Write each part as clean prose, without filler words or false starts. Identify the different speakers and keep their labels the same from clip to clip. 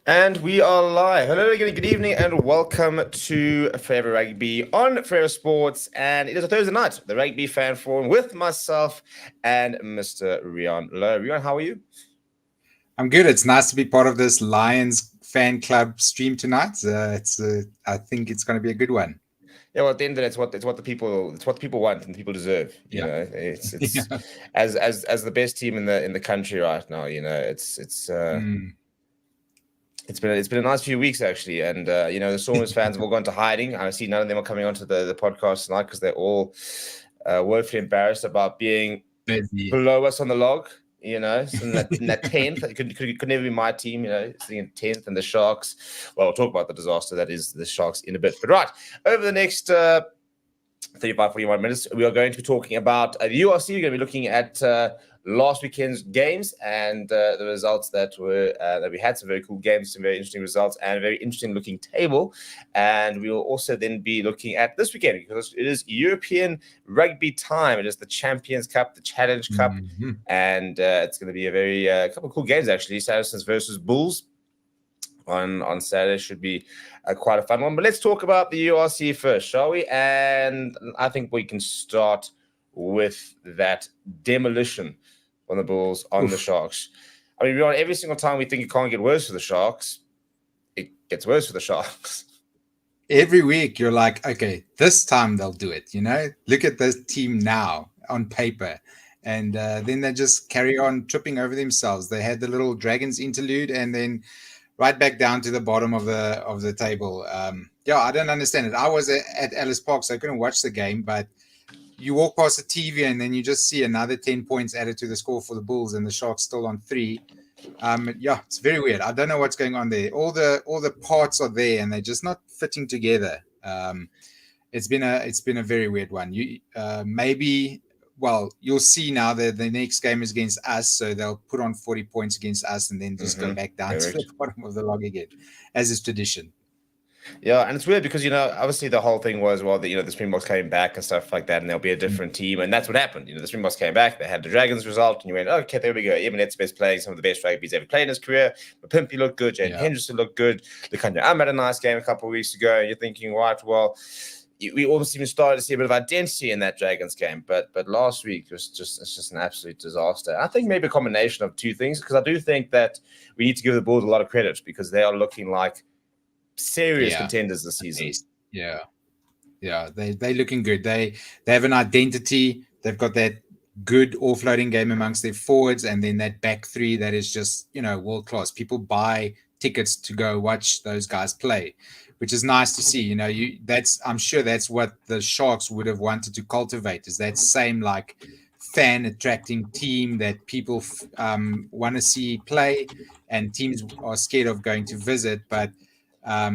Speaker 1: And we are live. Hello again, good evening, and welcome to Forever Rugby on Forever Sports. And it is a Thursday night, the Rugby Fan Forum with myself and Mr. Rian. Hello, Rian, how are you?
Speaker 2: I'm good. It's nice to be part of this Lions fan club stream tonight. I think it's going to be a good one.
Speaker 1: Yeah, well, at the end of it, it's what the people want and the people deserve.
Speaker 2: Yeah.
Speaker 1: It's
Speaker 2: Yeah.
Speaker 1: as the best team in the country right now.
Speaker 2: Mm.
Speaker 1: It's been a nice few weeks actually, and the Stormers fans have all gone to hiding. I see none of them are coming onto the podcast tonight because they're all woefully embarrassed about being
Speaker 2: Busy.
Speaker 1: below us on the log. So in that 10th, it could never be my team. Sitting in 10th, and the Sharks. Well, we'll talk about the disaster that is the Sharks in a bit. But right, over the next 35, 41 minutes, we are going to be talking about the URC. We're going to be looking at last weekend's games and the results that we had. Some very cool games, some very interesting results, and a very interesting looking table. And we will also then be looking at this weekend because it is European rugby time. It is the Champions Cup, the Challenge Cup,
Speaker 2: Mm-hmm.
Speaker 1: and it's going to be a very couple of cool games actually. Saracens versus Bulls on Saturday should be quite a fun one. But let's talk about the URC first, shall we? And I think we can start with that demolition on the Bulls on the
Speaker 2: Oof.
Speaker 1: Sharks. I mean, every single time we think it can't get worse for the Sharks, it gets worse for the Sharks.
Speaker 2: Every week you're like, okay, this time they'll do it. Look at this team now on paper. And then they just carry on tripping over themselves. They had the little Dragons interlude and then right back down to the bottom of the table. I don't understand it. I was at Ellis Park, so I couldn't watch the game, but you walk past the TV and then you just see another 10 points added to the score for the Bulls and the Sharks still on 3. It's very weird. I don't know what's going on there. All the parts are there and they're just not fitting together. It's been a very weird one. You'll see now that the next game is against us, so they'll put on 40 points against us and then just go back down to the bottom of the log again, as is tradition.
Speaker 1: Yeah, and it's weird because obviously the whole thing was the Springboks came back and stuff like that, and there'll be a different team, and that's what happened. The Springboks came back, they had the Dragons result, and you went, okay, there we go. Even Etzebeth's playing some of the best rugby he's ever played in his career. But Pimpy looked good, Jane Henderson looked good. The kind of had a nice game a couple of weeks ago, and you're thinking, right, well, we almost even started to see a bit of identity in that Dragons game, but last week it's just an absolute disaster. I think maybe a combination of two things, because I do think that we need to give the Bulls a lot of credit because they are looking like serious contenders this season.
Speaker 2: They're looking good. They have an identity. They've got that good offloading game amongst their forwards, and then that back three that is just world class. People buy tickets to go watch those guys play, which is nice to see. I'm sure that's what the Sharks would have wanted to cultivate, is that same like fan attracting team that people want to see play, and teams are scared of going to visit, but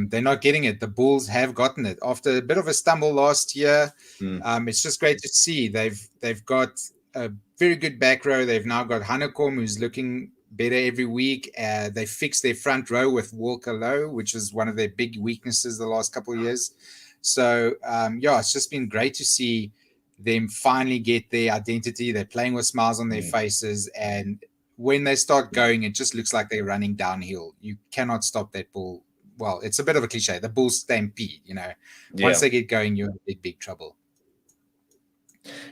Speaker 2: they're not getting it. The Bulls have gotten it after a bit of a stumble last year. It's just great to see. They've got a very good back row. They've now got Hanekom, who's looking better every week. They fixed their front row with Walker Lowe, which was one of their big weaknesses the last couple of years. So it's just been great to see them finally get their identity. They're playing with smiles on their faces, and when they start going, it just looks like they're running downhill. You cannot stop that ball. Well, it's a bit of a cliche, the Bulls stampede, Once they get going, you're in big trouble.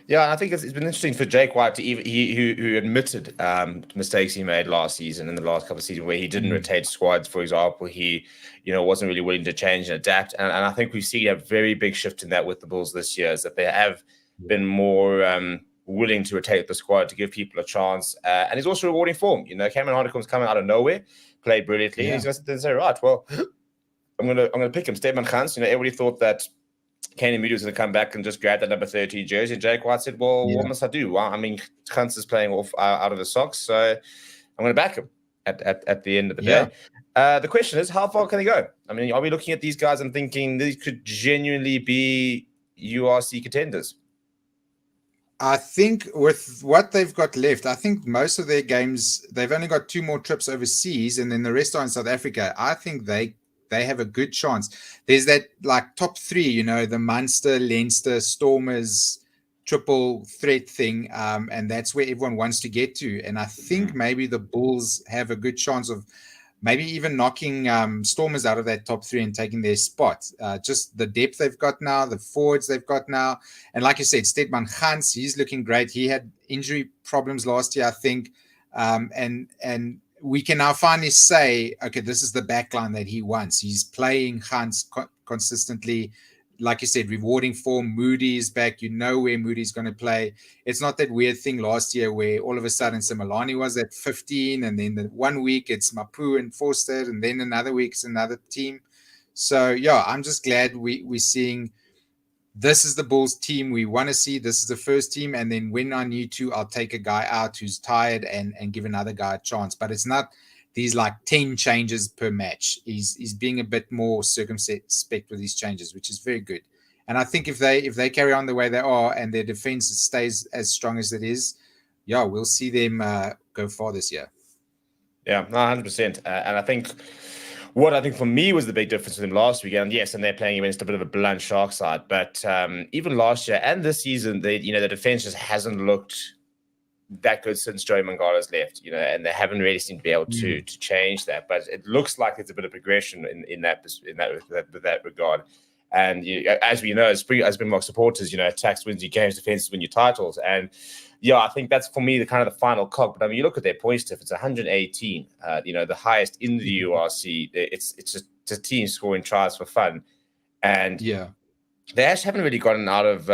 Speaker 1: Yeah, and I think it's been interesting for Jake White who admitted mistakes he made last season, in the last couple of seasons, where he didn't rotate squads, for example. He, wasn't really willing to change and adapt. And I think we've seen a very big shift in that with the Bulls this year, is that they have been more willing to rotate the squad to give people a chance. And he's also rewarding form. Cameron Hanekom's coming out of nowhere, played brilliantly. And he's going to sit there and say, right, well, I'm gonna pick him. Stedman Khans. Everybody thought that Kenny Moody was going to come back and just grab that number 13 jersey. And Jake White said, well, what must I do? Well, I mean, Khans is playing off out of the socks, so I'm going to back him at the end of the day. The question is, how far can they go? I mean, are we looking at these guys and thinking these could genuinely be URC contenders?
Speaker 2: I think with what they've got left, I think most of their games, they've only got 2 more trips overseas, and then the rest are in South Africa. I think they have a good chance. There's that like top 3, the Munster, Leinster, Stormers triple threat thing, and that's where everyone wants to get to. And I think maybe the Bulls have a good chance of maybe even knocking Stormers out of that top 3 and taking their spot. Just the depth they've got now, the forwards they've got now. And like you said, Stedman Gans, he's looking great. He had injury problems last year, I think. And we can now finally say, okay, this is the backline that he wants. He's playing Gans consistently. Like you said, rewarding form. Moody is back. You know where Moody's going to play. It's not that weird thing last year where all of a sudden Simelane was at 15, and then the 1 week it's Mapu and Forster, and then another week it's another team. So, yeah, I'm just glad we're seeing this is the Bulls team we want to see. This is the first team. And then when I need to, I'll take a guy out who's tired and give another guy a chance. But it's not these like 10 changes per match. He's being a bit more circumspect with these changes, which is very good. And I think if they carry on the way they are and their defense stays as strong as it is, yeah, we'll see them go far this year.
Speaker 1: Yeah, 100%. And I think what I think for me was the big difference with them last weekend, yes, and they're playing against a bit of a blunt shark side, but even last year and this season, the defense just hasn't looked that good since Joey Mangala's left, and they haven't really seemed to be able to change that. But it looks like there's a bit of progression in that regard. And as we know, as Springboks supporters, attacks wins your games, defenses win your titles. And yeah, I think that's for me the kind of the final cog. But I mean, you look at their points difference, 118. The highest in the URC. It's just a team scoring tries for fun, and
Speaker 2: yeah,
Speaker 1: they actually haven't really gotten out of.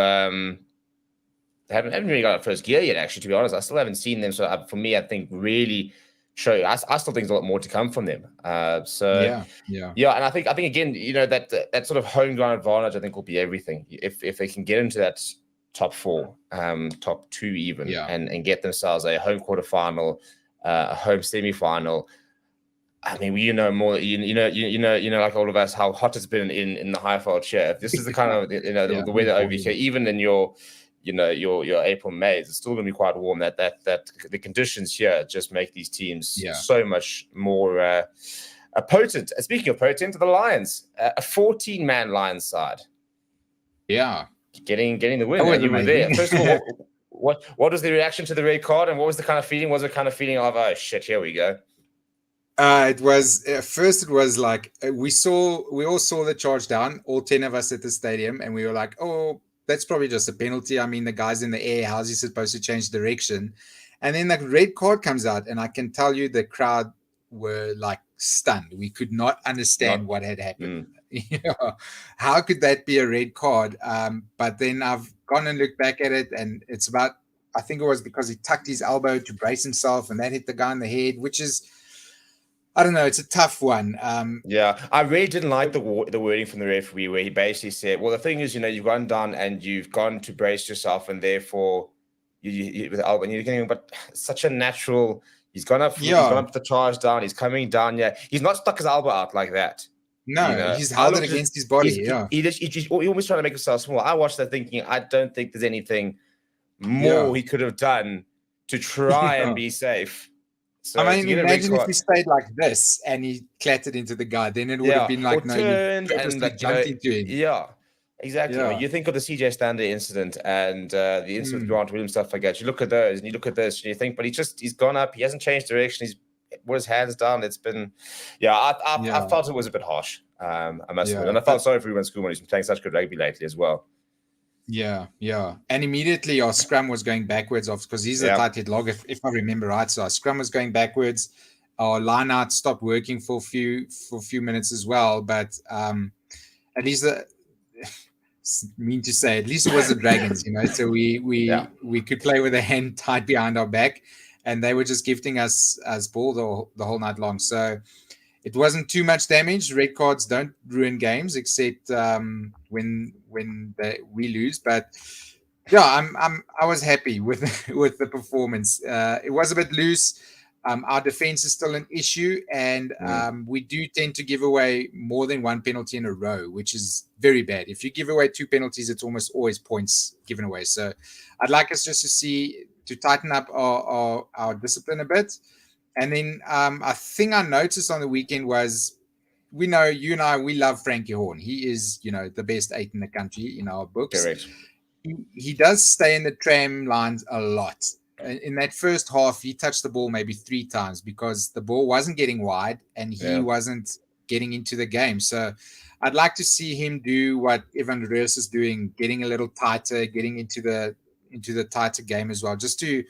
Speaker 1: They haven't really got out of first gear yet. Actually, to be honest, I still haven't seen them. So for me, I think really show. I still think there's a lot more to come from them. Yeah, and I think again, that sort of home ground advantage, I think will be everything. If they can get into that top 4, top 2 even, and get themselves a home quarterfinal, a home semi-final. I mean, more. Like all of us, how hot it's been in the Highveld chair. If this is the kind of the weather over here, even in your April, May, it's still going to be quite warm. That the conditions here just make these teams so much more potent. Speaking of potent, the Lions, a 14-man Lions side.
Speaker 2: Yeah.
Speaker 1: Getting the win. You were there. First of all, what was the reaction to the red card, and what was the kind of feeling? Was it kind of feeling of, oh shit, here we go?
Speaker 2: It was at first. It was like we all saw the charge down, all 10 of us at the stadium, and we were like, oh, that's probably just a penalty. I mean, the guy's in the air. How's he supposed to change direction? And then the red card comes out, and I can tell you the crowd were like stunned. We could not understand what had happened. How could that be a red card? But then I've gone and looked back at it, and it's about, I think it was because he tucked his elbow to brace himself, and that hit the guy in the head, which is, I don't know, it's a tough one.
Speaker 1: I really didn't like the wording from the referee where he basically said, well, the thing is, you've gone down and you've gone to brace yourself, and therefore you with the elbow, and you're getting, but such a natural, he's gone up the charge down, he's coming down, he's not stuck his elbow out like that.
Speaker 2: No, he's held it against his body.
Speaker 1: He almost trying to make himself small. I watched that thinking, I don't think there's anything more he could have done to try and be safe. So
Speaker 2: I mean, imagine if he stayed like this and he clattered into the guy, then it would have been like,
Speaker 1: turned and
Speaker 2: jumped into him.
Speaker 1: Yeah, exactly. Yeah. You think of the CJ Stander incident and the incident with Grant Williams, stuff like that. You look at those and you look at this and you think, but he's gone up. He hasn't changed direction. He's with his hands down. It's been, I felt it was a bit harsh. I must admit. And I felt sorry for Ruben Schoolman. He's been playing such good rugby lately as well.
Speaker 2: Yeah. And immediately our scrum was going backwards because he's a tight head log, if I remember right. So our scrum was going backwards. Our line out stopped working for a few minutes as well. But at least mean to say, at least it was the Dragons, So we could play with a hand tied behind our back, and they were just gifting us ball the whole night long. So it wasn't too much damage. Red cards don't ruin games, except when we lose. But I was happy with the performance. It was a bit loose. Our defense is still an issue, and we do tend to give away more than one penalty in a row, which is very bad. If you give away 2 penalties, it's almost always points given away. So I'd like us just to tighten up our discipline a bit. And then a thing I noticed on the weekend was, we know, you and I, we love Frankie Horn. He is, the best 8 in the country in our books.
Speaker 1: Correct.
Speaker 2: He does stay in the tram lines a lot. in that first half, he touched the ball maybe 3 times because the ball wasn't getting wide and he wasn't getting into the game. So I'd like to see him do what Evan Reus is doing, getting a little tighter, getting into the tighter game as well, just to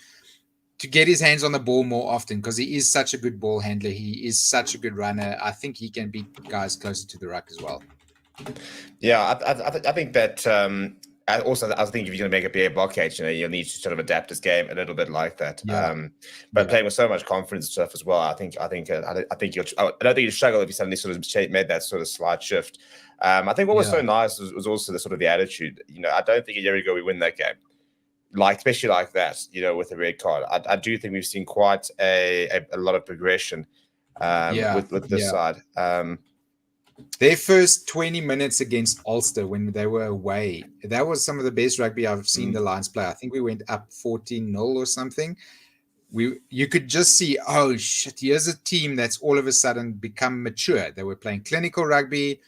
Speaker 2: get his hands on the ball more often, because he is such a good ball handler. He is such a good runner. I think he can beat guys closer to the ruck as well.
Speaker 1: Yeah, I think that also, I think if you're going to make a BA blockade, you'll need to sort of adapt his game a little bit like that. But playing with so much confidence and stuff as well, I don't think you'll struggle if you suddenly sort of made that sort of slight shift. I think what was so nice was also the sort of the attitude. I don't think a year ago we win that game, especially like that. With a red card. I do think we've seen quite a lot of progression with this side.
Speaker 2: Their first 20 minutes against Ulster when they were away, that was some of the best rugby I've seen the Lions play. I think we went up 14-0 or something. You could just see, oh shit, here's a team that's all of a sudden become mature. They were playing clinical rugby.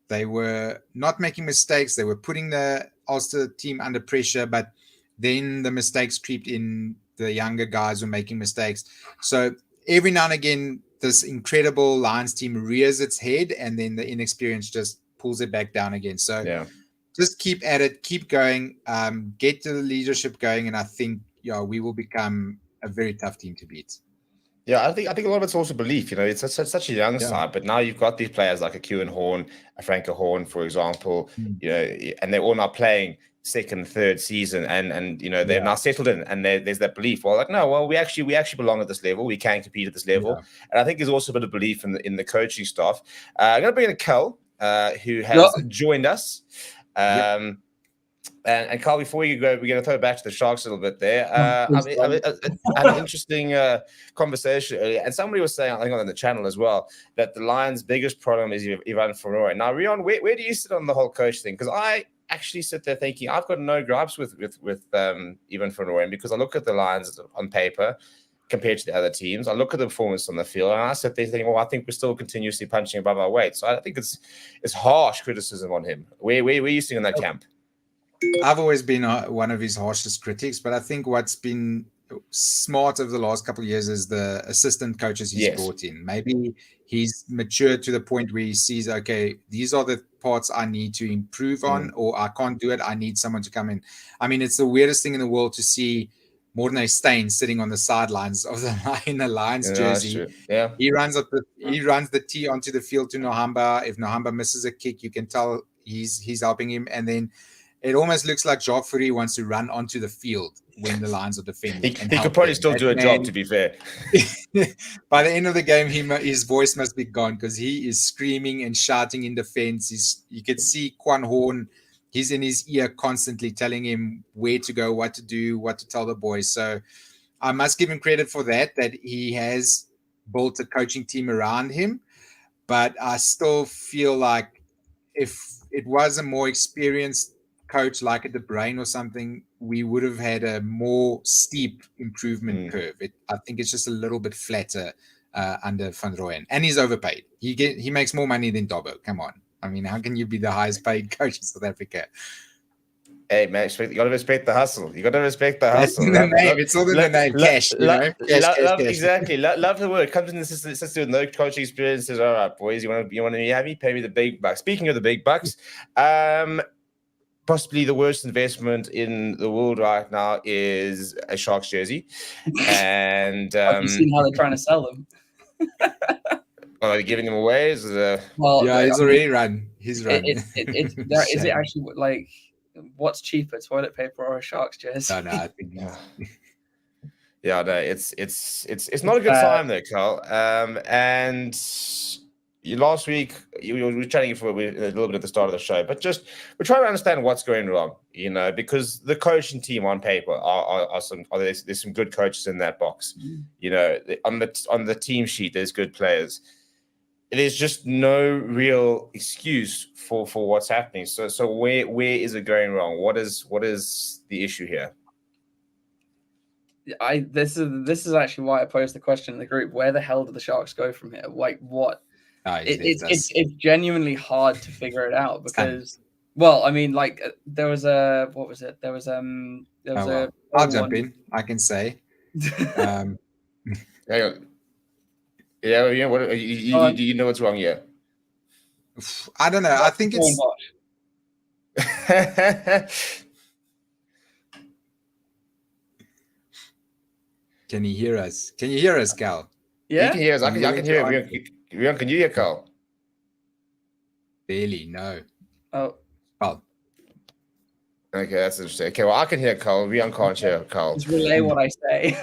Speaker 2: They were not making mistakes. They were putting the Ulster team under pressure, but then the mistakes creeped in. The younger guys were making mistakes. So every now and again, this incredible Lions team rears its head, and then the inexperience just pulls it back down again. So just keep at it, keep going, get the leadership going, and I think we will become a very tough team to beat.
Speaker 1: Yeah, I think a lot of it's also belief. It's such a young side, but now you've got these players like a Kewan Horn, a Franco Horn, for example, and they're all now playing second, third season, and they've now settled in, and there's that belief. We actually belong at this level. We can compete at this level, and I think there's also a bit of belief in the coaching staff. I'm going to bring in Kel, who has joined us. And Carl, before you go, we're going to throw it back to the Sharks a little bit there. I had an interesting conversation earlier, and somebody was saying, I think on the channel as well, that the Lions' biggest problem is Ivan van Rooyen. Now, Rion, where do you sit on the whole coach thing? Because I actually sit there thinking I've got no gripes with Ivan van Rooyen, because I look at the Lions on paper compared to the other teams. I look at the performance on the field, and I sit there thinking, I think we're still continuously punching above our weight. So I think it's harsh criticism on him. Where are you sitting in that camp?
Speaker 2: I've always been one of his harshest critics, but I think what's been smart over the last couple of years is the assistant coaches he's brought in. Maybe he's matured to the point where he sees, okay, these are the parts I need to improve on, or I can't do it. I need someone to come in. I mean, it's the weirdest thing in the world to see Morne Steyn sitting on the sidelines of in the Lions jersey. He runs the tee onto the field to Nohamba. If Nohamba misses a kick, you can tell he's helping him, and then it almost looks like Jacques Fourie wants to run onto the field when the Lions are defending.
Speaker 1: He could probably still do a job, to be fair.
Speaker 2: By the end of the game, his voice must be gone, because he is screaming and shouting in defense. You could see Quan Horn, he's in his ear constantly telling him where to go, what to do, what to tell the boys. So I must give him credit for that he has built a coaching team around him. But I still feel like if it was a more experienced coach like a De Bruyne or something, we would have had a more steep improvement curve. I think it's just a little bit flatter under Van Rooyen, and he's overpaid. He makes more money than Dobbo. Come on, I mean, how can you be the highest paid coach in South Africa?
Speaker 1: Hey man, you got to respect the hustle. You got to respect the hustle.
Speaker 2: It's all in the name. Cash, cash.
Speaker 1: Exactly. Love the word. Comes in the system with no coaching experience. Says, all right, boys, you want to be happy? Pay me the big bucks. Speaking of the big bucks, possibly the worst investment in the world right now is a Sharks jersey. And
Speaker 3: have you seen how they're trying to sell them?
Speaker 1: Are they giving them away?
Speaker 2: He's already run. He's run.
Speaker 3: Is it actually like, what's cheaper, toilet paper or a Sharks jersey?
Speaker 2: No, I think
Speaker 1: no, it's not a good time there, Carl. And last week we were chatting for a little bit at the start of the show, but just we're trying to understand what's going wrong, because the coaching team on paper there's some good coaches in that box. On the team sheet there's good players. There's just no real excuse for what's happening. So where is it going wrong? What is the issue here?
Speaker 3: This is actually why I posed the question in the group. Where the hell do the Sharks go from here? Like what? It's genuinely hard to figure it out, because there was a
Speaker 2: I'll jump in. I can say
Speaker 1: Yeah. What you know what's wrong here?
Speaker 2: I don't know. I think it's. Can you hear us? Can you hear us, Cal?
Speaker 3: Yeah,
Speaker 1: you can hear us. I can hear Rian, can you hear Cal?
Speaker 2: Barely. No.
Speaker 3: Oh.
Speaker 1: Okay, that's interesting. Okay, well, I can hear Carl. Rian can't hear Carl.
Speaker 3: Just relay what I say.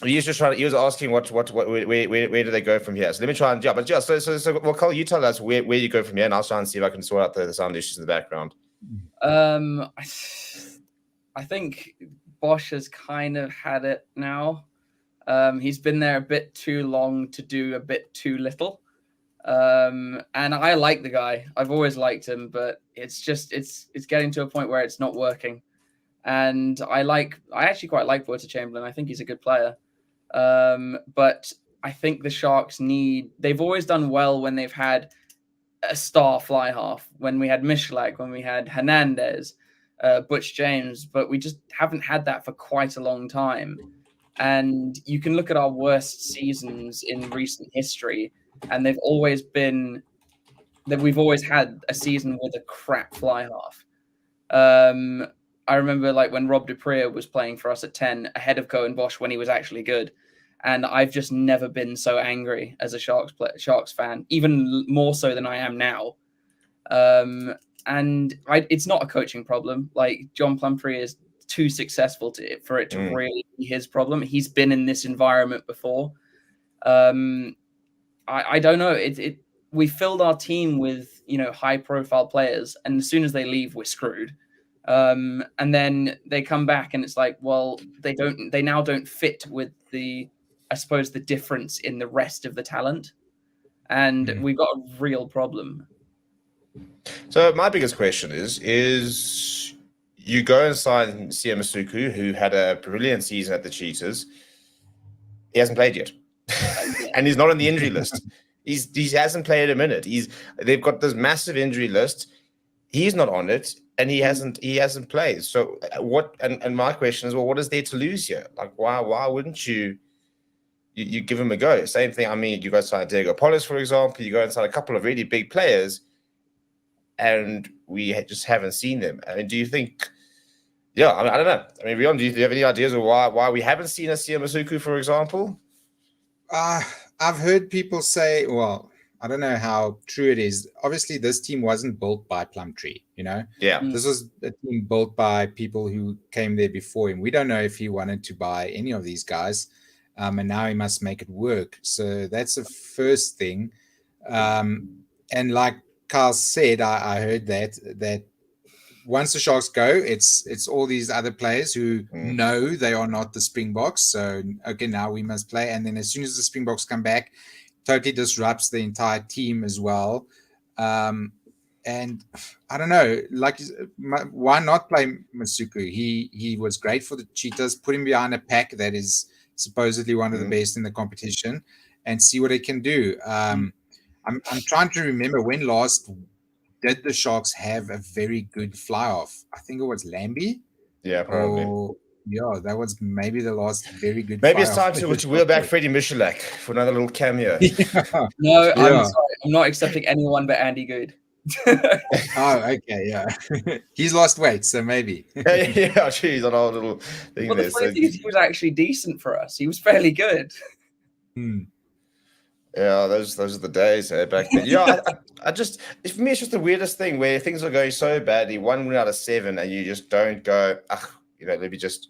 Speaker 1: He was asking where do they go from here? So let me try and so well, Carl, you tell us where you go from here, and I'll try and see if I can sort out the sound issues in the background.
Speaker 3: I think Bosch has kind of had it now. He's been there a bit too long to do a bit too little. And I like the guy. I've always liked him, but it's getting to a point where it's not working. And I actually quite like Walter Chamberlain. I think he's a good player. But I think the Sharks they've always done well when they've had a star fly half, when we had Michalak, when we had Hernandez, Butch James, but we just haven't had that for quite a long time. And you can look at our worst seasons in recent history, and they've always been that we've always had a season with a crap fly half. I remember like when Rob Dupree was playing for us at 10 ahead of Cohen Bosch when he was actually good. And I've just never been so angry as a Sharks fan, even more so than I am now. And it's not a coaching problem. Like John Plumtree is too successful for it to really be his problem. He's been in this environment before. I don't know. We filled our team with high profile players, and as soon as they leave, we're screwed. And then they come back, and it's like, well, they now don't fit with the difference in the rest of the talent, and we've got a real problem.
Speaker 1: So my biggest question is you go and sign Sia Masuku, who had a brilliant season at the Cheetahs. He hasn't played yet. And he's not on the injury list. He hasn't played a minute. They've got this massive injury list. He's not on it, and he hasn't played. So what? And my question is, well, what is there to lose here? Like, why wouldn't you give him a go? Same thing. I mean, you go sign Diego Polis, for example. You go and sign a couple of really big players, and we just haven't seen them. I mean, do you think? Yeah, I don't know. I mean, Rian, do you have any ideas of why we haven't seen a Sia Masuku, for example?
Speaker 2: I've heard people say, well, I don't know how true it is. Obviously, this team wasn't built by Plumtree,
Speaker 1: Yeah.
Speaker 2: This was a team built by people who came there before him. We don't know if he wanted to buy any of these guys, and now he must make it work. So that's the first thing. And like Carl said, I heard that once the Sharks go, it's all these other players who know they are not the Springboks. So, okay, now we must play. And then as soon as the Springboks come back, totally disrupts the entire team as well. And I don't know, like, why not play Masuku? He was great for the Cheetahs. Put him behind a pack that is supposedly one of the best in the competition and see what he can do. I'm trying to remember when last did the Sharks have a very good fly-off? I think it was Lambie.
Speaker 1: Yeah, probably.
Speaker 2: That was maybe the last very good.
Speaker 1: Maybe it's time to wheel back Freddie Michalak for another little cameo.
Speaker 3: No, I'm sorry. I'm not accepting anyone but Andy Good.
Speaker 2: Oh, okay, yeah. He's lost weight, so maybe.
Speaker 1: Yeah, geez, on our little thing.
Speaker 3: Well, the funny thing is he was actually decent for us. He was fairly good.
Speaker 1: Yeah, those are the days back then. Yeah, for me, it's just the weirdest thing where things are going so badly, 1 win out of 7, and you just don't go, let me just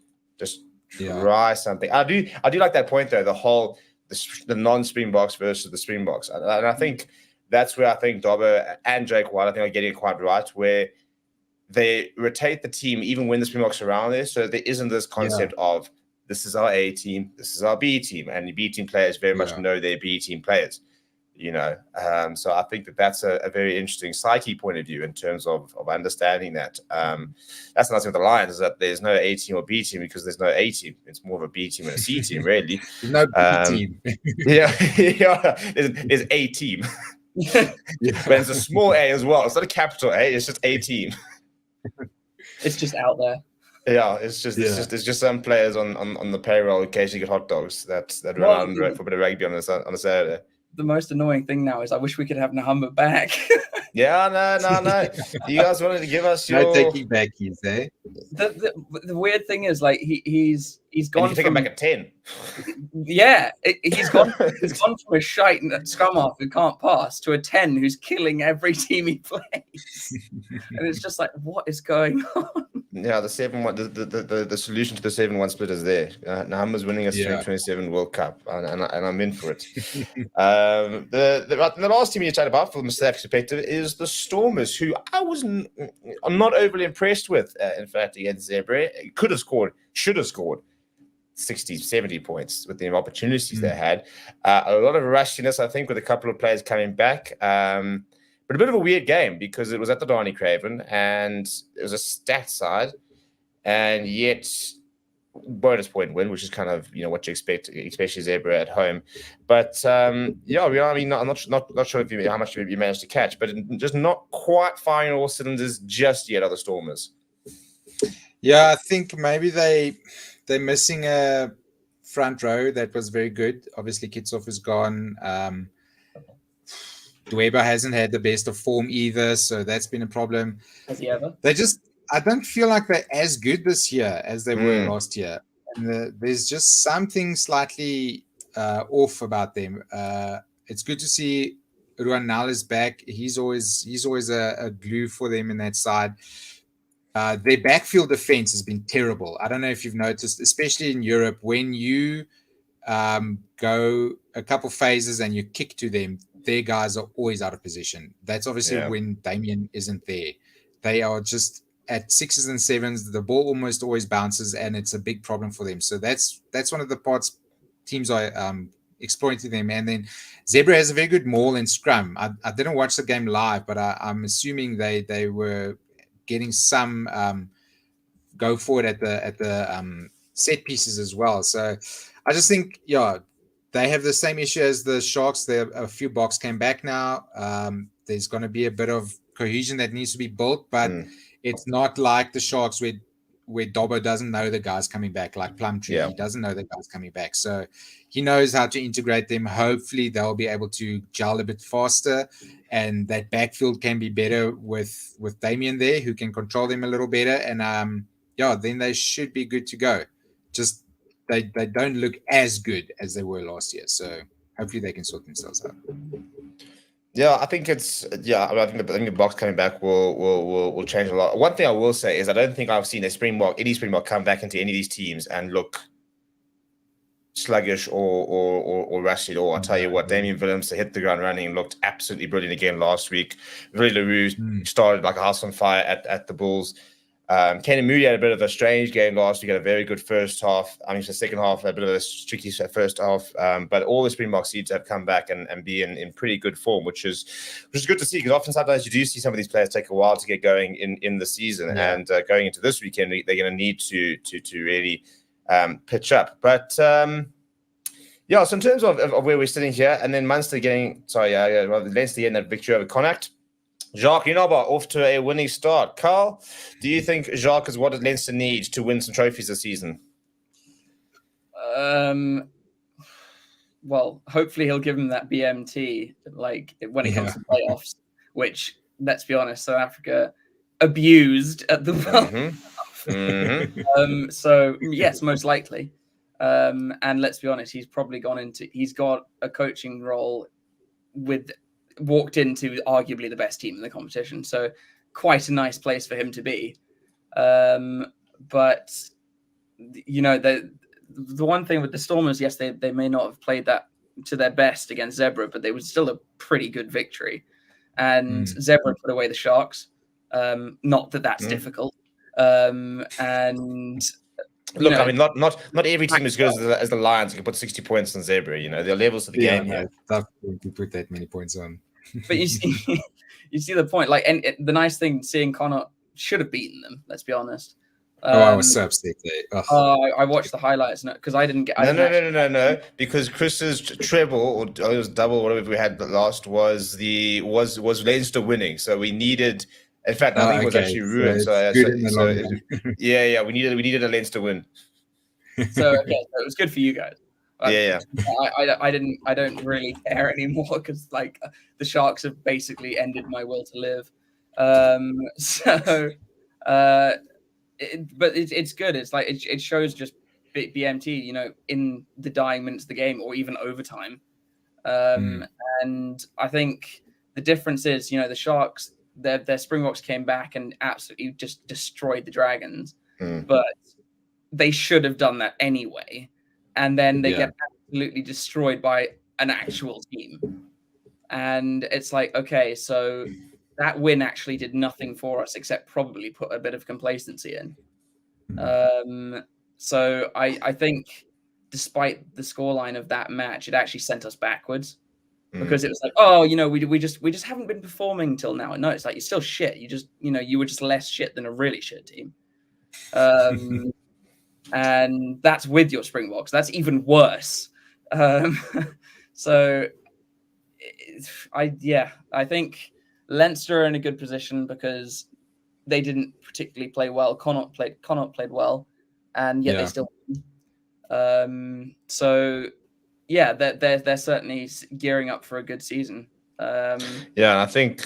Speaker 1: try something. I do like that point though, the non-Springboks versus the Springboks, and I think that's where I think Dobbo and Jake White, I think, are getting it quite right, where they rotate the team even when the Springboks are around there, so there isn't this concept of this is our A team, this is our B team, and the B team players very much know their B team players, So I think that's a very interesting psyche point of view in terms of understanding that. That's another thing with the Lions, is that there's no A team or B team because there's no A team. It's more of a B team and a C team, really.
Speaker 2: There's no B team.
Speaker 1: There's A team. But it's a small A as well. It's not a capital A, it's just A team.
Speaker 3: It's just out there.
Speaker 1: Yeah, it's just some players on the payroll occasionally get hot dogs that run out for a bit of rugby on a Saturday.
Speaker 3: The most annoying thing now is I wish we could have Nahamba back.
Speaker 1: Yeah, no. You guys wanted to give us your...
Speaker 2: No taking backies, eh?
Speaker 3: The weird thing is, like, he's gone.
Speaker 1: And you take him back at 10.
Speaker 3: Yeah, he's gone from a shite scrum half who can't pass to a 10 who's killing every team he plays, and it's just like, what is going on?
Speaker 1: Yeah, the 7-1, the solution to the 7-1 split is there. Nahamba's winning a 2027 World Cup, and I'm in for it. The last team you chat about from the South African perspective is the Stormers, who I'm not overly impressed with. In fact, against Zebra, should have scored 60, 70 points with the opportunities they had. A lot of rushiness, I think, with a couple of players coming back. But a bit of a weird game because it was at the Darnie Craven and it was a stat side, and yet bonus point win, which is kind of what you expect, especially Zebra at home. But I mean, I'm not sure how much you managed to catch, but just not quite firing all cylinders just yet. Other Stormers.
Speaker 2: Yeah, I think maybe they're missing a front row that was very good. Obviously, Kitsoff is gone. Dweba hasn't had the best of form either, so that's been a problem.
Speaker 3: Has he ever?
Speaker 2: I don't feel like they're as good this year as they were last year. And there's just something slightly off about them. It's good to see Ruanal is back. He's always a glue for them in that side. Their backfield defense has been terrible. I don't know if you've noticed, especially in Europe, when you go a couple phases and you kick to them, their guys are always out of position. That's obviously when Damien isn't there. They are just at 6s and 7s. The ball almost always bounces, and it's a big problem for them. So that's one of the parts teams are exploiting them. And then Zebra has a very good maul and scrum. I didn't watch the game live, but I'm assuming they were getting some go forward at the set pieces as well. So I just think, they have the same issue as the Sharks. A few Boks came back now. There's going to be a bit of cohesion that needs to be built, but it's not like the Sharks where Dobbo doesn't know the guys coming back, like Plumtree. He doesn't know the guys coming back. So he knows how to integrate them. Hopefully they'll be able to gel a bit faster, and that backfield can be better with Damien there, who can control them a little better. And then they should be good to go. Just they don't look as good as they were last year. So hopefully they can sort themselves out.
Speaker 1: Yeah, I think I think the Boks coming back will change a lot. One thing I will say is I don't think I've seen any Springbok come back into any of these teams and look sluggish or rusty at all. I'll tell you what, Damien Willems hit the ground running and looked absolutely brilliant again last week. Willie LaRue started like a house on fire at the Bulls. Kenny Moody had a bit of a strange game last week. Had a very good first half. I mean, the second half, a bit of a tricky first half. But all the Springbok seeds have come back and be in pretty good form, which is good to see, because often sometimes you do see some of these players take a while to get going in the season. And going into this weekend, they're going to need to really pitch up. But so in terms of where we're sitting here, and then Munster Leinster getting that victory over Connacht. Jacques Inaber off to a winning start. Carl, do you think Jacques is what Leinster needs to win some trophies this season?
Speaker 3: Well, hopefully he'll give him that BMT like when it comes to playoffs, which, let's be honest, South Africa abused at the World So yes, most likely. And let's be honest, he's got a coaching role walked into arguably the best team in the competition. So quite a nice place for him to be. But, the one thing with the Stormers, yes, they may not have played that to their best against Zebra, but they were still a pretty good victory. And Zebra put away the Sharks. Not that that's difficult. And...
Speaker 1: Look, I mean, not every team is good as the Lions can put 60 points on Zebra. There are levels of the game here.
Speaker 2: Tough to put that many points on.
Speaker 3: But you see the point. Like, and the nice thing, seeing Connacht should have beaten them. Let's be honest.
Speaker 2: I was so upset.
Speaker 3: I watched the highlights because I didn't get.
Speaker 1: No. Because Chris's treble or it was double, whatever we had last was Leinster winning. So we needed In fact, I think it was
Speaker 2: okay.
Speaker 1: actually ruined.
Speaker 2: it's
Speaker 1: So,
Speaker 2: good in the long run.
Speaker 1: yeah, we needed a Leinster win.
Speaker 3: So okay, so it was good for you guys.
Speaker 1: Yeah.
Speaker 3: I don't really care anymore because like the Sharks have basically ended my will to live. But it's good. It's like it shows just BMT, you know, in the dying minutes of the game or even overtime. And I think the difference is, you know, the Sharks, their Springboks came back and absolutely just destroyed the Dragons, but they should have done that anyway. And then they get absolutely destroyed by an actual team. And it's like, okay, so that win actually did nothing for us except probably put a bit of complacency in. So I think despite the scoreline of that match, it actually sent us backwards because it was like, oh, you know, we just haven't been performing till now. No, it's like, you're still shit. You were just less shit than a really shit team. And that's with your Springboks. That's even worse. So I think Leinster are in a good position because they didn't particularly play well. Connacht played well, and yet they still won. So yeah, they're certainly gearing up for a good season.
Speaker 1: I think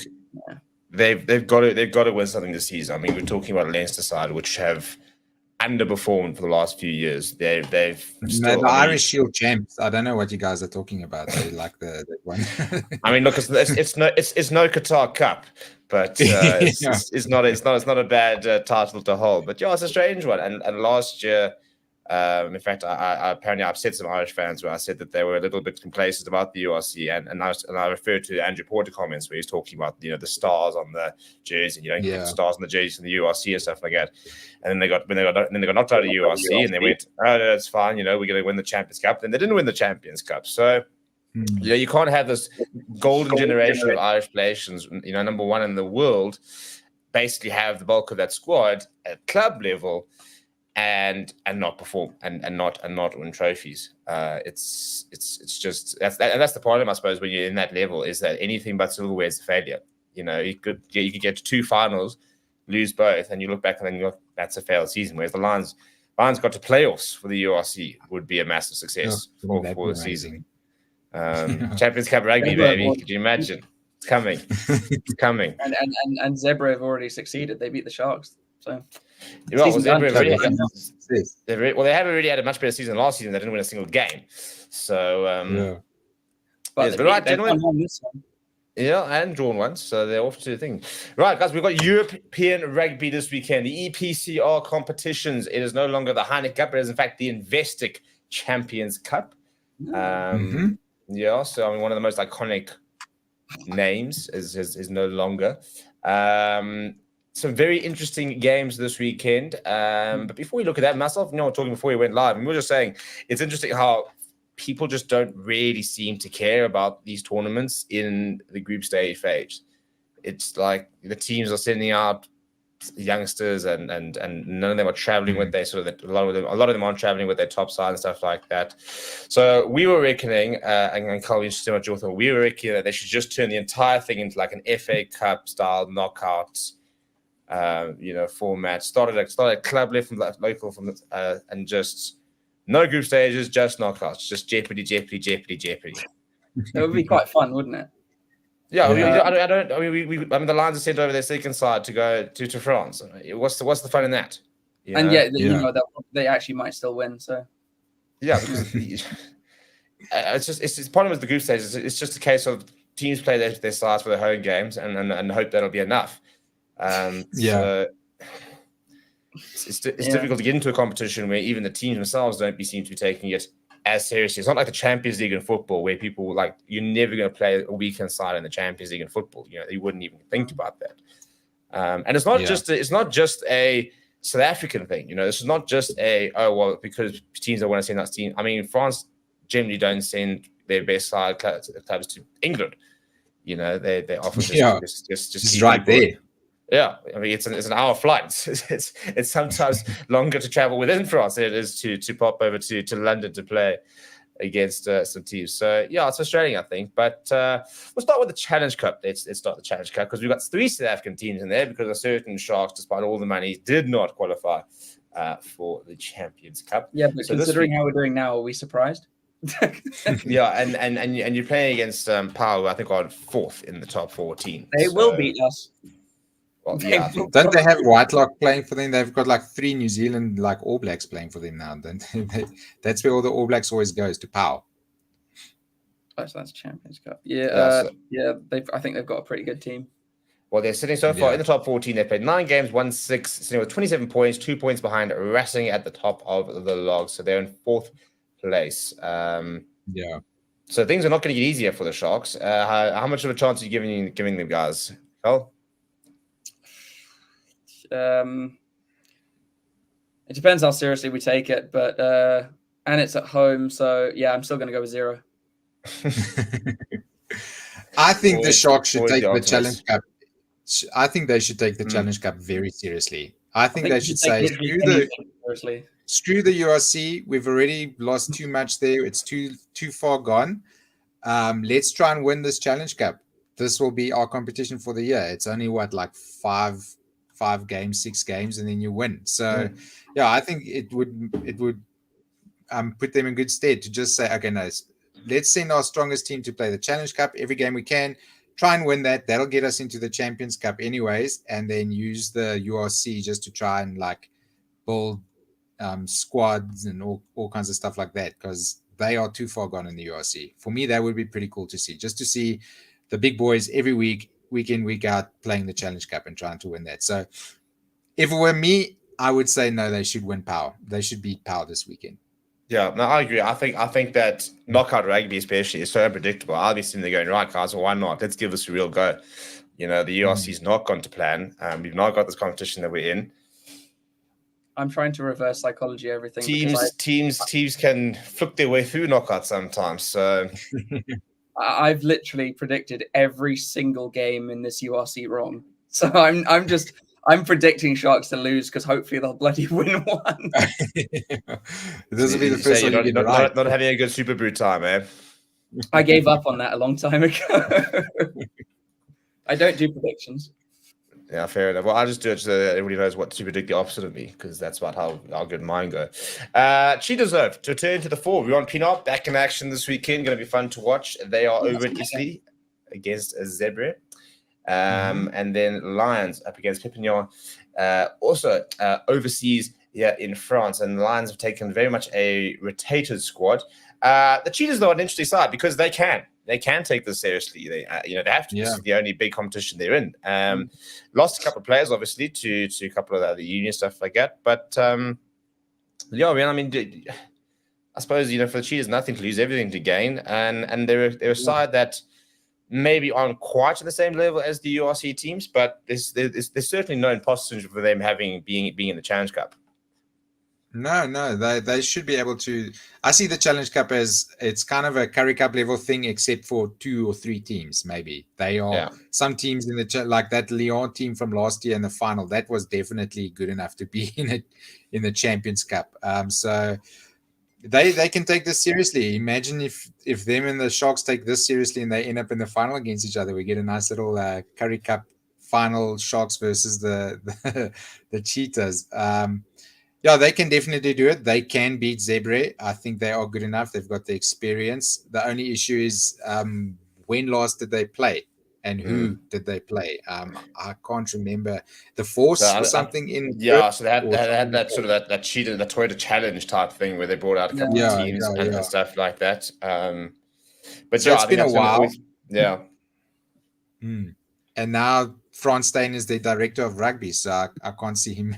Speaker 1: they've got to win something this season. I mean, we're talking about Leinster side, which have underperformed for the last few years. They've still,
Speaker 2: the Irish Shield champs. I don't know what you guys are talking about. They like the one.
Speaker 1: I mean, look, it's no Qatar Cup, but it's not a bad title to hold. But yeah, it's a strange one. And last year, in fact, I apparently upset some Irish fans where I said that they were a little bit complacent about the URC, and I referred to Andrew Porter comments where he's talking about, you know, the stars on the jersey, you know, the stars on the jersey from the URC and stuff like that. And then they got knocked out of URC, and they went, oh, no, that's fine, you know, we're going to win the Champions Cup. Then they didn't win the Champions Cup, so you know, you can't have this golden generation of Irish players, you know, number one in the world, basically have the bulk of that squad at club level and not perform and not win trophies. It's just that's the problem, I suppose, when you're in that level, is that anything but silverware is a failure. You know, you could get to two finals, lose both, and you look back and then you look, that's a failed season. Whereas the Lions got to playoffs for the URC would be a massive success for the season. Champions Cup rugby, baby. Could you imagine? It's coming. It's coming.
Speaker 3: And Zebra have already succeeded. They beat the Sharks. So
Speaker 1: they haven't really had a much better season last season. They didn't win a single game. So
Speaker 3: but
Speaker 1: right, gentlemen. Yeah, and drawn once, so they're off to the thing. Right, guys, we've got European rugby this weekend. The EPCR competitions. It is no longer the Heineken Cup, it is in fact the Investec Champions Cup. Yeah, so I mean, one of the most iconic names is no longer. Some very interesting games this weekend. But before we look at that, myself, you know, talking before we went live, and we were just saying it's interesting how people just don't really seem to care about these tournaments in the group stage phase. It's like the teams are sending out youngsters and none of them are traveling with their sort of a lot of them aren't traveling with their top side and stuff like that. So we were reckoning, and Carl, interested in what you thought, we were reckoning that they should just turn the entire thing into like an FA Cup style knockouts format. Started club level from local and just no group stages, just knockouts, just jeopardy.
Speaker 3: It would be quite fun, wouldn't it?
Speaker 1: Yeah, I mean, the Lions are sent over their second side to go to France. What's the fun in that?
Speaker 3: You know, they actually might still win. So
Speaker 1: yeah, because it's the problem with the group stages. It's just a case of teams play their sides for their home games and hope that'll be enough. So it's difficult to get into a competition where even the teams themselves seem to be taking it as seriously. It's not like the Champions League in football where people like, you're never going to play a weekend side in the Champions League in football. You know, you wouldn't even think about that. And it's not just a South African thing. You know, this is not just because teams don't want to send that team. I mean, France generally don't send their best side clubs to England. You know, they often just
Speaker 2: right there.
Speaker 1: Yeah, I mean, it's an hour flight. It's sometimes longer to travel within France than it is to pop over to London to play. against some teams. So yeah, it's frustrating, I think. But we'll start with the Challenge Cup. Let's start the Challenge Cup because we've got 3 South African teams in there because a certain Sharks, despite all the money, did not qualify for the Champions Cup.
Speaker 3: Yeah, but
Speaker 1: so
Speaker 3: considering how we're doing now, are we surprised?
Speaker 1: Yeah, and you're playing against Power, who I think are 4th in the top 14.
Speaker 3: They will beat us.
Speaker 1: Well, yeah, I think
Speaker 2: Don't they have Whitelock playing for them? They've got like 3 New Zealand like All Blacks playing for them now. That's where all the All Blacks always goes, to POW.
Speaker 3: Oh, so that's Champions Cup. Yeah,
Speaker 1: Yeah,
Speaker 3: I think they've got a pretty good team.
Speaker 1: Well, they're sitting so far in the top 14. They played 9 games, won 6, sitting with 27 points, 2 points behind, resting at the top of the log. So they're in 4th place.
Speaker 2: Yeah.
Speaker 1: So things are not going to get easier for the Sharks. How much of a chance are you giving them, guys? Carl?
Speaker 3: It depends how seriously we take it, but and it's at home, so yeah, I'm still going to go with 0.
Speaker 2: I think the Sharks should take the
Speaker 1: optimist.
Speaker 2: Challenge Cup. I think they should take the Challenge Cup very seriously. I think they should say, screw the URC. We've already lost too much there. It's too far gone. Let's try and win this Challenge Cup. This will be our competition for the year. It's only like 5 games, 6 games, and then you win. So yeah, I think it would put them in good stead to just say, okay, no, let's send our strongest team to play the Challenge Cup every game we can. Try and win that. That'll get us into the Champions Cup anyways, and then use the URC just to try and like build squads and all kinds of stuff like that, because they are too far gone in the URC. For me, that would be pretty cool to see, just to see the big boys every week in, week out, playing the Challenge Cup and trying to win that. So if it were me, I would say no, they should win POW. They should beat POW this weekend.
Speaker 1: Yeah, no, I agree. I think that knockout rugby especially is so unpredictable. I'll be sitting there going, right, guys, well, why not? Let's give this a real go. You know, the URC is not gone to plan. We've not got this competition that we're in.
Speaker 3: I'm trying to reverse psychology everything.
Speaker 1: Teams can flip their way through knockouts sometimes. So
Speaker 3: I've literally predicted every single game in this URC wrong. So I'm predicting Sharks to lose because hopefully they'll bloody win one.
Speaker 2: This will be the first one you get right.
Speaker 1: Not having a good SUPERBRU time, man.
Speaker 3: I gave up on that a long time ago. I don't do predictions.
Speaker 1: Yeah, fair enough. Well, I'll just do it so that everybody knows what to predict the opposite of me, because that's about how good mine go. Cheetahs, though, to return to the fore. We're on Pinot, back in action this weekend. Going to be fun to watch. They are over in Italy against Zebre. And then Lions up against Perpignan. Also overseas here in France. And the Lions have taken very much a rotated squad. The Cheetahs, though, are an interesting side because they can. They can take this seriously. They have to. Yeah. This is the only big competition they're in. Lost a couple of players, obviously, to a couple of the other union stuff like that. But yeah, I mean, I suppose for the Cheetahs, nothing to lose, everything to gain, and they're a side that maybe aren't quite at the same level as the URC teams, but there's certainly no imposter for them being in the Challenge Cup.
Speaker 2: No, they should be able to. I see the Challenge Cup as it's kind of a Currie Cup level thing, except for 2 or 3 teams. Maybe they are some teams in the like that Lyon team from last year in the final. That was definitely good enough to be in the Champions Cup. So they can take this seriously. Imagine if them and the Sharks take this seriously and they end up in the final against each other. We get a nice little Currie Cup final, Sharks versus the Cheetahs. Yeah, they can definitely do it. They can beat Zebre. I think they are good enough. They've got the experience. The only issue is when last did they play and who did they play? I can't remember. The Force or something in.
Speaker 1: Yeah, so they had that sort of that Cheetah, the Toyota Challenge type thing where they brought out a couple of teams and stuff like that. But
Speaker 2: so it's been a while.
Speaker 1: Yeah.
Speaker 2: And now Frans Steyn is the director of rugby, so I can't see him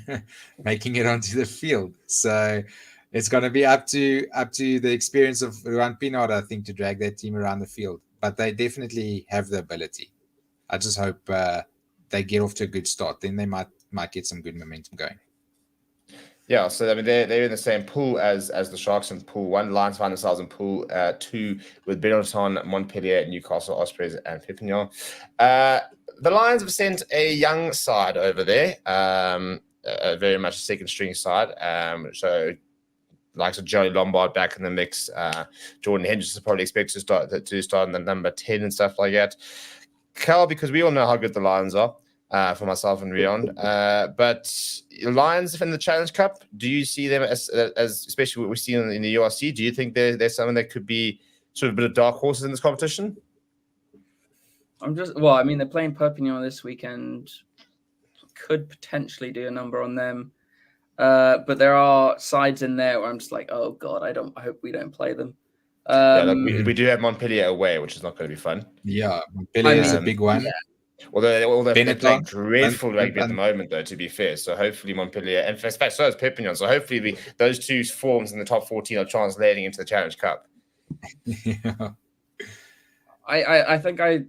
Speaker 2: making it onto the field. So it's going to be up to the experience of Ruan Pinot, I think, to drag that team around the field. But they definitely have the ability. I just hope they get off to a good start. Then they might get some good momentum going. Yeah,
Speaker 1: so I mean they're in the same pool as the Sharks in Pool 1. Lions find themselves in Pool 2 with Benetton, Montpellier, Newcastle, Ospreys, and Perpignan. The Lions have sent a young side over there, very much a second string side. So likes of Joey Lombard back in the mix. Jordan Henderson probably expected to start in the number 10 and stuff like that. Cal, because we all know how good the Lions are, for myself and Rion. But Lions in the Challenge Cup, do you see them as especially what we've seen in the URC? Do you think there's someone that could be sort of a bit of dark horses in this competition?
Speaker 3: I mean, they're playing Perpignan this weekend. Could potentially do a number on them. But there are sides in there where I'm just like, oh God, I hope we don't play them.
Speaker 1: We do have Montpellier away, which is not going to be fun.
Speaker 2: Yeah, Montpellier is a big one.
Speaker 3: Yeah.
Speaker 1: Although they're playing dreadful rugby
Speaker 2: and
Speaker 1: at the moment, though, to be fair. So hopefully Montpellier, and in fact, so is Perpignan. So hopefully those two forms in the top 14 are translating into the Challenge Cup.
Speaker 2: Yeah.
Speaker 3: I think I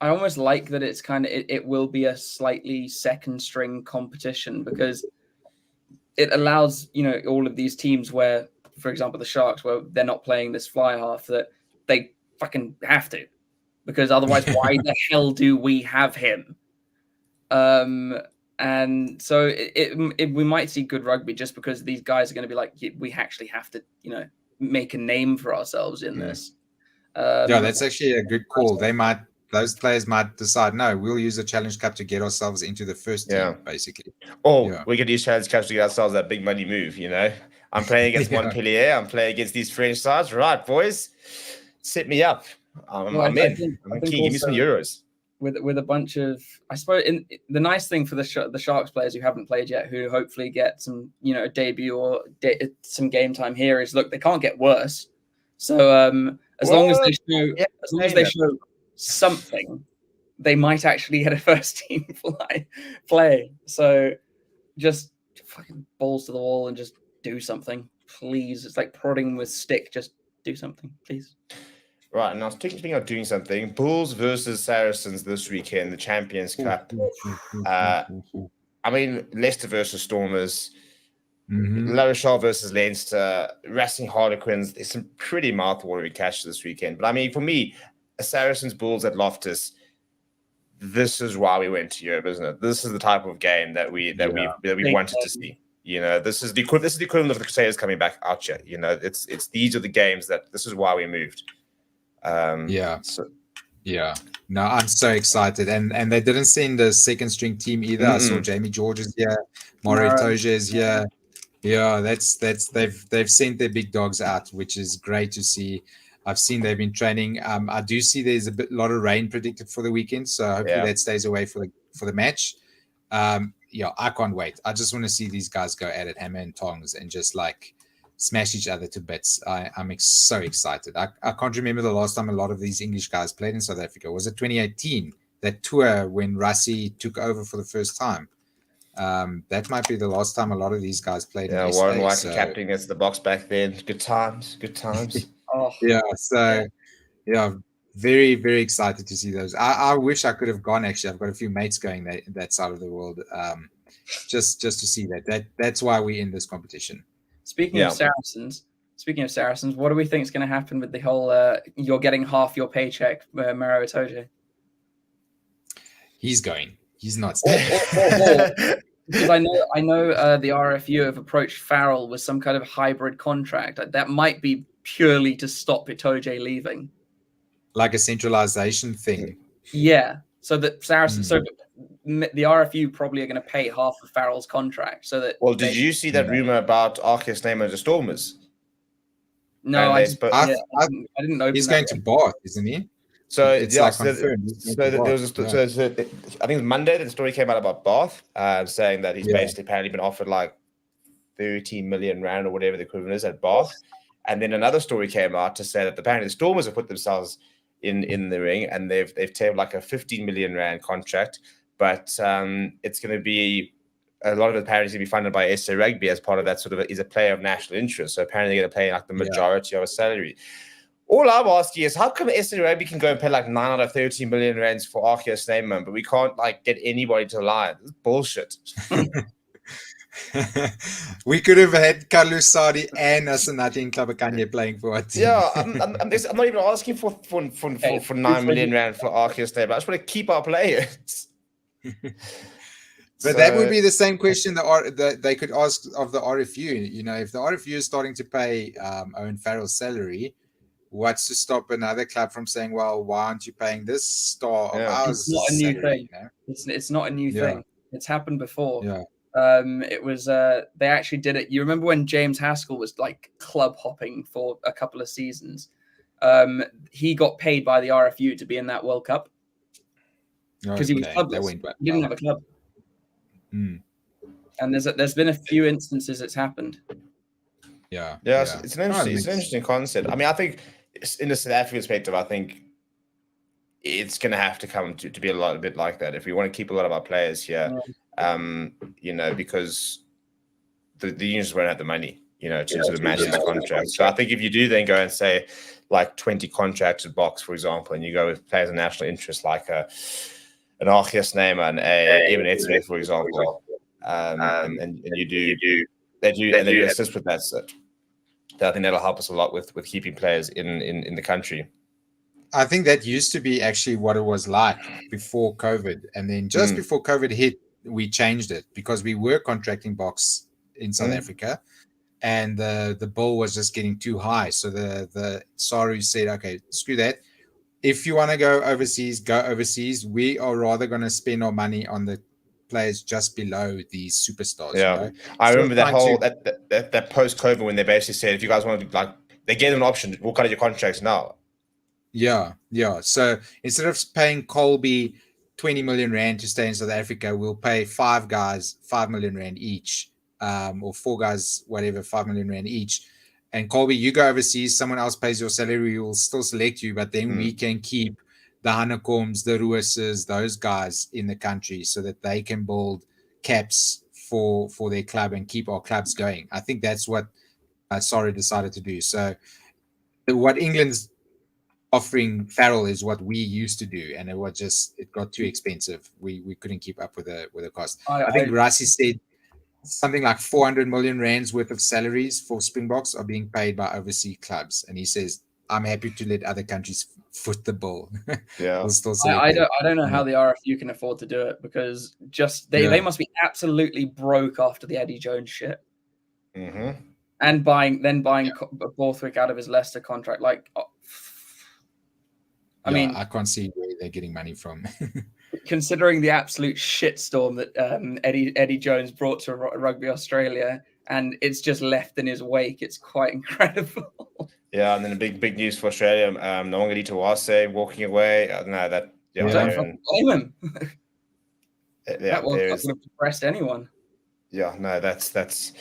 Speaker 3: almost like that it's kind of it will be a slightly second string competition, because it allows, all of these teams where, for example, the Sharks, where they're not playing this fly half, that they fucking have to, because otherwise why the hell do we have him? And so we might see good rugby just because these guys are going to be like, we actually have to, make a name for ourselves in this.
Speaker 2: Yeah, that's actually a good call. Those players might decide, no, we'll use the Challenge Cup to get ourselves into the first team, basically.
Speaker 1: We could use Challenge Cup to get ourselves that big money move, I'm playing against Montpellier. I'm playing against these French sides. Right, boys, set me up. I'm in. I'm keen. Give me some euros.
Speaker 3: With a bunch of, I suppose, the nice thing for the Sharks players who haven't played yet, who hopefully get some, a debut or some game time here, is look, they can't get worse. So as long as they show something, they might actually get a first team play. So just fucking balls to the wall and just do something, please. It's like prodding with stick. Just do something, please.
Speaker 1: Right, now speaking of doing something, Bulls versus Saracens this weekend, the Champions Cup. I mean, Leicester versus Stormers, La Rochelle versus Leinster, Racing Harlequins. There's some pretty mouthwatery catches this weekend. But I mean, for me, a Saracens Bulls at Loftus, this is why we went to Europe, isn't it? This is the type of game that we wanted to see. This is the equivalent of the Crusaders coming back out here. It's these are the games this is why we moved.
Speaker 2: No, I'm so excited, and they didn't send a second string team either. I saw Jamie George is here, Maurice Toge is here. Yeah, that's they've sent their big dogs out, which is great to see. I've seen they've been training. I do see there's a lot of rain predicted for the weekend, so hopefully that stays away for the match. I can't wait. I just want to see these guys go at it, hammer and tongs, and just like smash each other to bits. I'm so excited. I can't remember the last time a lot of these English guys played in South Africa. Was it 2018? That tour when Rassie took over for the first time. That might be the last time a lot of these guys played.
Speaker 1: Yeah, Warren White captaining against the Box back then. Good times.
Speaker 2: Very, very excited to see those. I wish I could have gone. Actually, I've got a few mates going that side of the world, just to see that. That's why we're in this competition.
Speaker 3: Speaking of Saracens, what do we think is going to happen with the whole you're getting half your paycheck, Maro Itoje?
Speaker 2: He's going. He's not.
Speaker 3: Because I know the RFU have approached Farrell with some kind of hybrid contract that might be purely to stop Itoje leaving,
Speaker 2: like a centralization thing.
Speaker 3: Yeah, so that Saracens, so the RFU probably are going to pay half of Farrell's contract. So that.
Speaker 1: Well, did you see that rumor about Arceus Nemo to Stormers?
Speaker 3: No, I didn't know.
Speaker 2: He's going to Bath, isn't he?
Speaker 1: So
Speaker 2: I think
Speaker 1: it was Monday that the story came out about Bath, saying that he's basically apparently been offered like 13 million rand or whatever the equivalent is at Bath. And then another story came out to say that apparently the Stormers have put themselves in the ring, and they've tabled like a 15 million rand contract, but it's going to be a lot of it apparently going to be funded by SA Rugby as part of that sort of is a player of national interest. So apparently they're going to pay like the majority of a salary. All I'm asking is, how come SA Rugby can go and pay like 9 out of 13 million rands for Arceus Neyman, but we can't like get anybody to lie? This is bullshit.
Speaker 2: We could have had Carlos Sadi and Asanati and Klabakanye playing for our team.
Speaker 1: Yeah, I'm not even asking for 9 million rand for Arceus Neyman. I just want to keep our players.
Speaker 2: But that would be the same question that they could ask of the RFU. You know, if the RFU is starting to pay Owen Farrell's salary, what's to stop another club from saying, well, why aren't you paying this star of ours?
Speaker 3: It's not a new
Speaker 2: salary,
Speaker 3: thing.
Speaker 2: You know?
Speaker 3: It's not a new thing. It's happened before.
Speaker 2: Yeah.
Speaker 3: It was they actually did it. You remember when James Haskell was like club hopping for a couple of seasons? He got paid by the RFU to be in that World Cup because he was clubless. He didn't have a club. And there's been a few instances it's happened.
Speaker 1: Yeah. It's an interesting concept. I mean, I think in the South African perspective, I think it's going to have to come to be a bit like that if we want to keep a lot of our players here. You know, because the unions won't have the money, you know, to sort of match these contracts. So I think if you do then go and say like 20 contracted Boks, for example, and you go with players of national interest like an Archias Neyma and even Etzebeth, for example, and they do assist with that. So I think that'll help us a lot with keeping players in the country.
Speaker 2: I think that used to be actually what it was like before COVID. And then just before COVID hit, we changed it because we were contracting Boks in South Africa and the bill was just getting too high. So the SARU said, okay, screw that. If you want to go overseas, go overseas. We are rather going to spend our money on the players just below these superstars.
Speaker 1: Yeah.
Speaker 2: You know?
Speaker 1: I remember that whole that post-COVID when they basically said, if you guys want to, like, they gave them an option, we'll cut your contracts now.
Speaker 2: Yeah. So instead of paying Colby 20 million rand to stay in South Africa, we'll pay 5 guys 5 million rand each, or 4 guys, whatever, 5 million rand each. And Colby, you go overseas, someone else pays your salary, we will still select you, but then we can keep the Hanekoms, the Ruises, those guys in the country so that they can build caps for their club and keep our clubs going. I think that's what SARU decided to do. So what England's offering Farrell is what we used to do, and it got too expensive. We couldn't keep up with the cost. I think Rassi said something like 400 million rands worth of salaries for Springboks are being paid by overseas clubs, and he says, I'm happy to let other countries foot the bill.
Speaker 1: Yeah.
Speaker 3: I don't know how the RFU can afford to do it, because they must be absolutely broke after the Eddie Jones shit. And buying Borthwick out of his Leicester contract. Like, I mean,
Speaker 2: I can't see where they're getting money from.
Speaker 3: Considering the absolute shitstorm that Eddie Jones brought to Rugby Australia, and it's just left in his wake, it's quite incredible.
Speaker 1: Yeah, and then the big news for Australia, Nwangeli Tawase walking away. Don't
Speaker 3: blame him. That World Cup would have depressed anyone.
Speaker 1: Yeah, no, that's let's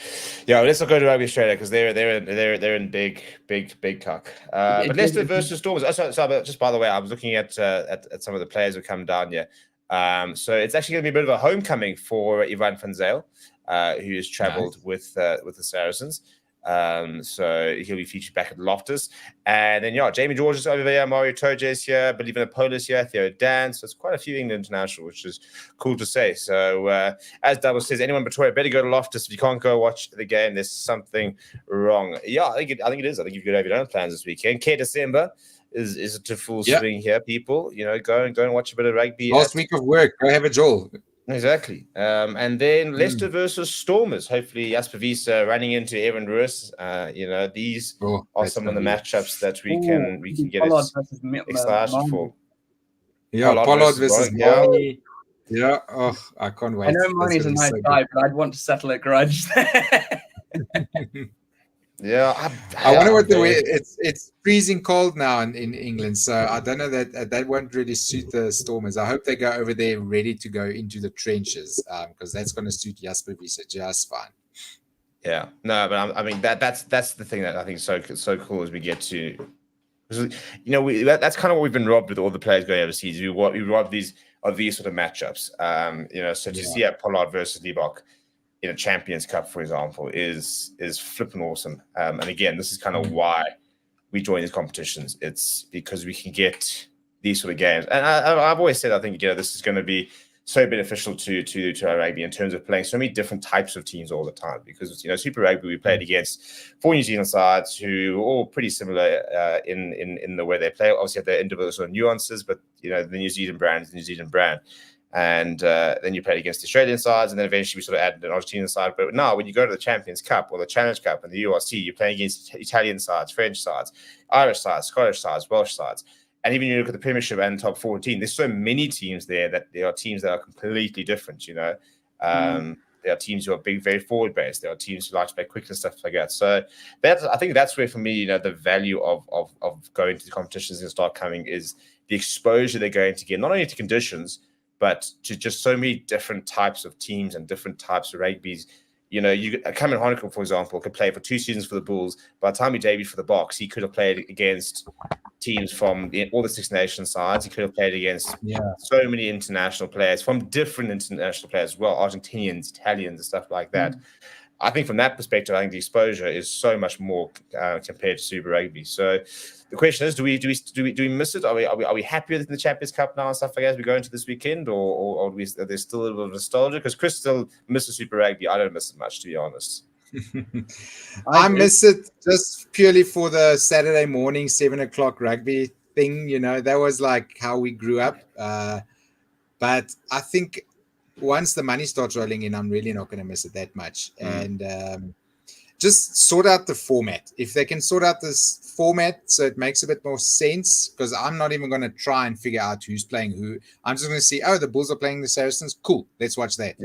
Speaker 1: not go to Rugby Australia because they're in big cuck. But Leicester versus Stormers. So just by the way, I was looking at some of the players who come down here. So it's actually going to be a bit of a homecoming for Ivan van Zyl, who has travelled with the Saracens. So he'll be featured back at Loftus, and then Jamie George is over there, Mario Toje is here, I believe in Polis here, Theo Dan. So it's quite a few England international, which is cool to say. So as Double says, anyone but Toya better go to Loftus. If you can't go watch the game, there's something wrong. Yeah, I think it is. I think you've got to have your own plans this weekend. Care December is to full swing here, people. You know, go and watch a bit of rugby.
Speaker 2: Last week of work, go have a jolt.
Speaker 1: Exactly. And then Leicester versus Stormers. Hopefully Jasper Wiese running into Evan Ruiz. These are some of the matchups that we can get excited for.
Speaker 2: Yeah, Pollard versus Marnie. Yeah. Oh, I can't wait.
Speaker 3: I know Marnie's a nice guy, but I'd want to settle a grudge there.
Speaker 1: Yeah,
Speaker 2: I wonder what the way it's freezing cold now in England, so I don't know that won't really suit the Stormers. I hope they go over there ready to go into the trenches, because that's going to suit Jasper Wiese just fine.
Speaker 1: Yeah, no, but I mean that's the thing that I think is so cool as we get to, that's kind of what we've been robbed with all the players going overseas. We robbed these sort of matchups. So to see Pollard versus Liebach in a Champions Cup, for example, is flipping awesome. And again, this is kind of why we join these competitions. It's because we can get these sort of games. And I've always said, I think, this is going to be so beneficial to our rugby in terms of playing so many different types of teams all the time. Because, Super Rugby, we played against 4 New Zealand sides who are all pretty similar in the way they play. Obviously, have their individual nuances, but, the New Zealand brand is the New Zealand brand. and then you played against the Australian sides, and then eventually we sort of added an Argentinian side. But now when you go to the Champions Cup or the Challenge Cup and the URC, you're playing against Italian sides, French sides, Irish sides, Scottish sides, Welsh sides. And even you look at the Premiership and top 14, there's so many teams there that there are teams that are completely different, you know. There are teams who are big, very forward-based. There are teams who like to play quick and stuff like that. So I think that's where, for me, you know, the value of going to the competitions and start coming is the exposure they're going to get, not only to conditions, but to just so many different types of teams and different types of rugbies. You know, Cameron Honecker, for example, could play for 2 seasons for the Bulls. By the time he debuted for the Boks, he could have played against teams from all the Six Nations sides. He could have played against so many international players from different international players as well, Argentinians, Italians, and stuff like that. I think from that perspective, I think the exposure is so much more compared to Super Rugby. So the question is, do we miss it? Are we happy with the Champions Cup now and stuff like that as we go into this weekend, or are there still a little bit of nostalgia? Because Chris still misses Super Rugby. I don't miss it much, to be honest.
Speaker 2: I miss it just purely for the Saturday morning 7 o'clock rugby thing. You know, that was like how we grew up. But I think once the money starts rolling in, I'm really not going to miss it that much. And just sort out the format. If they can sort out this format so it makes a bit more sense, because I'm not even going to try and figure out who's playing who. I'm just going to see, oh, the Bulls are playing the Saracens. Cool. Let's watch that.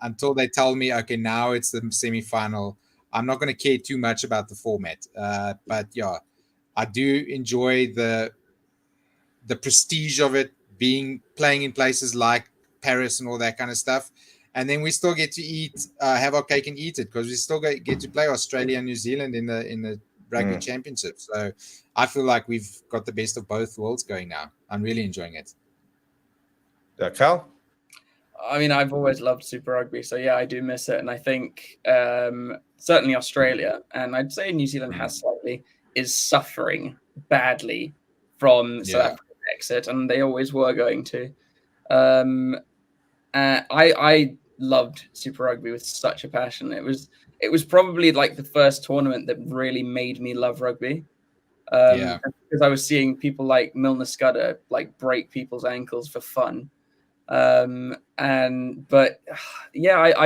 Speaker 2: Until they tell me, okay, now it's the semi-final. I'm not going to care too much about the format. But yeah, I do enjoy the prestige of it, playing in places like Paris and all that kind of stuff. And then we still get to have our cake and eat it, because we still get to play Australia and New Zealand in the Rugby Championship. So I feel like we've got the best of both worlds going now. I'm really enjoying it.
Speaker 1: Cal?
Speaker 3: I mean, I've always loved Super Rugby, so yeah, I do miss it. And I think certainly Australia, and I'd say New Zealand is suffering badly from South Africa's exit, and they always were going to. I loved Super Rugby with such a passion. It was probably like the first tournament that really made me love rugby. Because I was seeing people like Milner Scudder like break people's ankles for fun. I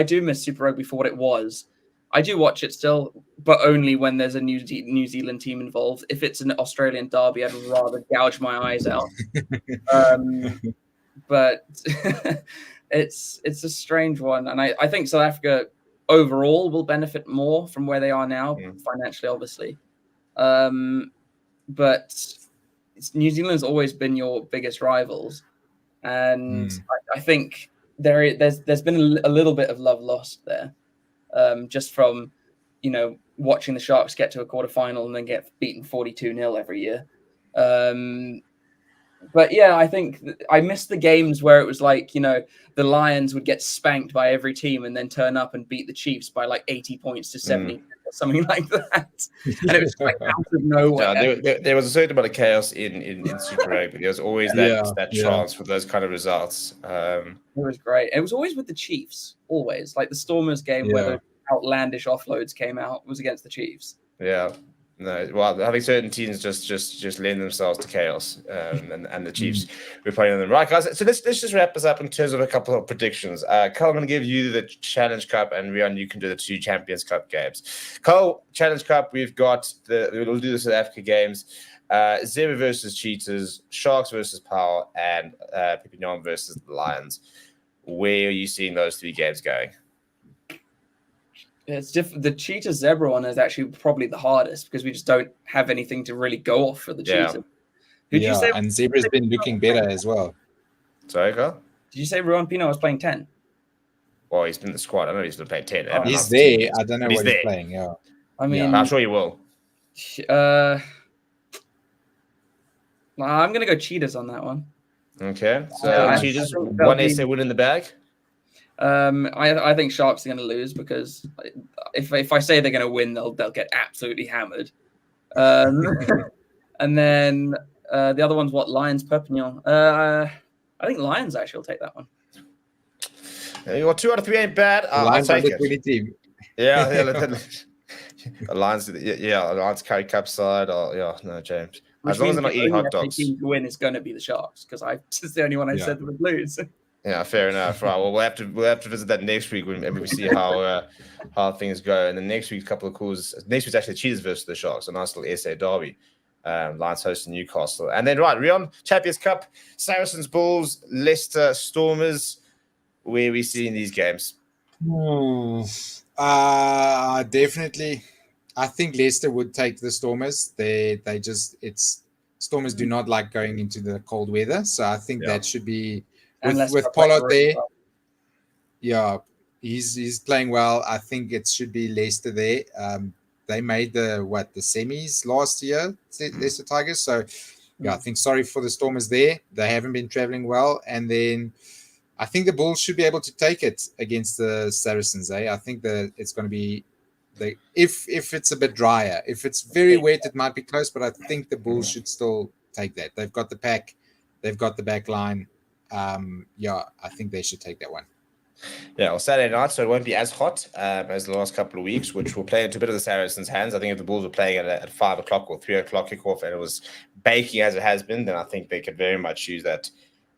Speaker 3: do miss Super Rugby for what it was. I do watch it still, but only when there's a New Zealand team involved. If it's an Australian derby, I'd rather gouge my eyes out. But it's a strange one, and I think South Africa overall will benefit more from where they are now, financially, obviously. But New Zealand's always been your biggest rivals, and I think there's been a little bit of love lost there, just from watching the Sharks get to a quarterfinal and then get beaten 42-0 every year. But yeah, I think I missed the games where it was like, the Lions would get spanked by every team and then turn up and beat the Chiefs by like 80 points to 70 or something like that. And it was like out of nowhere.
Speaker 1: Yeah, there was a certain amount of chaos in Super Rugby. There was always that chance for those kind of results.
Speaker 3: It was great. It was always with the Chiefs, always. Like the Stormers game where the outlandish offloads came out was against the Chiefs.
Speaker 1: Yeah. No, well, I think certain teams just lend themselves to chaos, and the Chiefs we're playing on them. Right, guys. So let's just wrap this up in terms of a couple of predictions. Carl, I'm going to give you the Challenge Cup, and Rian, you can do the 2 Champions Cup games. Carl, Challenge Cup, we'll do the South Africa games. Zebra versus Cheetahs, Sharks versus Power, and Pipignon versus the Lions. Where are you seeing those 3 games going?
Speaker 3: It's different. The Cheetah Zebra one is actually probably the hardest because we just don't have anything to really go off for the Cheetah. Did you say?
Speaker 2: And Zebra's been looking better as well.
Speaker 1: Sorry, Carl?
Speaker 3: Did you say Ruan Pino was playing 10?
Speaker 1: Well, he's been in the squad. I know he's been playing 10.
Speaker 2: He's there. I don't know what he's playing. Yeah.
Speaker 3: I mean,
Speaker 1: I'm sure he will.
Speaker 3: I'm going to go Cheetahs on that one.
Speaker 1: Okay. So Cheetahs, 1 essay win in the bag?
Speaker 3: I think Sharks are going to lose because if I say they're going to win, they'll get absolutely hammered. And then the other one's Lions Perpignan. I think Lions actually will take that one.
Speaker 1: You got 2 out of 3 ain't bad. I'll take it.
Speaker 2: Team.
Speaker 1: Yeah. The Lions carry Cup side. No, James. As long as they're not eating hot dogs.
Speaker 3: The team to win is going to be the Sharks because it's the only one I said that would lose.
Speaker 1: Yeah, fair enough. Right. Well, we'll have to visit that next week when we see how things go. And then next week's couple of calls. Next week's actually Cheetahs versus the Sharks, a nice little SA derby. Lions hosting Newcastle, and then Rion Champions Cup, Saracens Bulls, Leicester Stormers. Where are we seeing these games?
Speaker 2: Definitely. I think Leicester would take the Stormers. Stormers do not like going into the cold weather, so I think that should be with Pollard there. Yeah, he's playing well. I think it should be Leicester there. They made the semis last year, Leicester Tigers. So I think sorry for the Stormers there. They haven't been traveling well, and then I think the Bulls should be able to take it against the Saracens. I think that it's going to be if it's a bit drier. If it's very wet, it might be close, but I think the Bulls should still take that. They've got the pack, they've got the back line. I think they should take that one.
Speaker 1: Yeah, well, Saturday night, so it won't be as hot as the last couple of weeks, which will play into a bit of the Saracens' hands. I think if the Bulls were playing at 5 o'clock or 3 o'clock kickoff and it was baking as it has been, then I think they could very much use that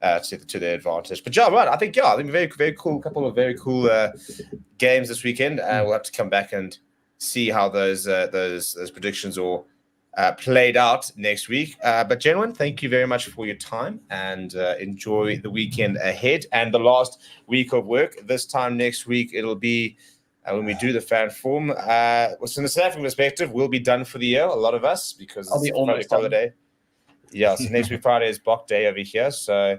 Speaker 1: to their advantage. But I think very, very cool, couple of very cool games this weekend. We'll have to come back and see how those predictions are played out next week. But gentlemen, thank you very much for your time, and enjoy the weekend ahead and the last week of work. This time next week, it'll be when we do the fan form. From the South African perspective, we'll be done for the year, a lot of us, because
Speaker 3: I'll be almost
Speaker 1: holiday. Yeah, so next week Friday is Bok Day over here. So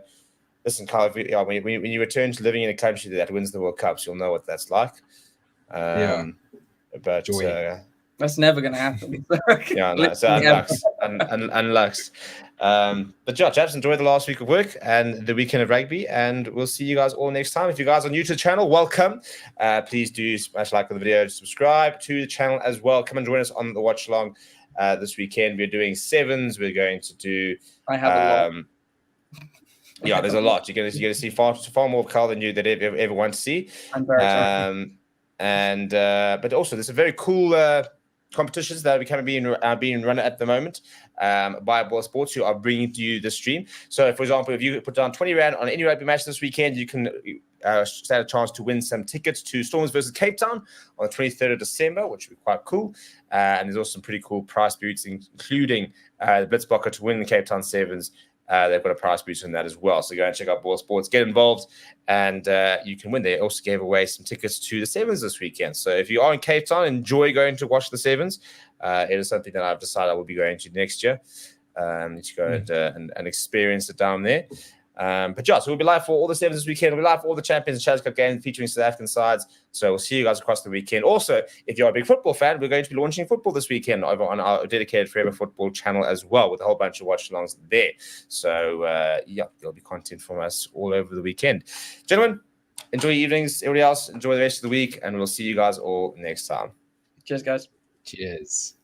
Speaker 1: listen, Kyle, when you return to living in a country that wins the World Cups, you'll know what that's like. But
Speaker 3: that's never going to happen.
Speaker 1: Yeah, no, so unlux. But chaps, enjoy the last week of work and the weekend of rugby, and we'll see you guys all next time. If you guys are new to the channel, welcome. Please do smash like on the video, subscribe to the channel as well. Come and join us on the watch along this weekend. We're doing sevens. We're going to do.
Speaker 3: I have a lot.
Speaker 1: Yeah, there's a lot. You're going to see far more of Carl than you that ever want to see.
Speaker 3: I'm very sorry.
Speaker 1: But also there's a very cool competitions that are being run at the moment by BOYLESPORTS, who are bringing to you the stream. So, for example, if you put down 20 Rand on any rugby match this weekend, you can stand a chance to win some tickets to Stormers versus Cape Town on the 23rd of December, which would be quite cool. And there's also some pretty cool prize boots, including the Blitzblocker to win the Cape Town Sevens. They've got a prize boost on that as well. So go and check out BOYLESPORTS, get involved, and you can win. They also gave away some tickets to the Sevens this weekend. So if you are in Cape Town, enjoy going to watch the Sevens. It is something that I've decided I will be going to next year. To go and experience it down there. So we'll be live for all the Sevens this weekend. We'll be live for all the Champions and Challenge Cup games featuring South African sides. So we'll see you guys across the weekend. Also, if you're a big football fan, we're going to be launching football this weekend over on our dedicated Forever Football channel as well, with a whole bunch of watch-alongs there. So, there'll be content from us all over the weekend. Gentlemen, enjoy your evenings. Everybody else, enjoy the rest of the week, and we'll see you guys all next time.
Speaker 3: Cheers, guys.
Speaker 2: Cheers.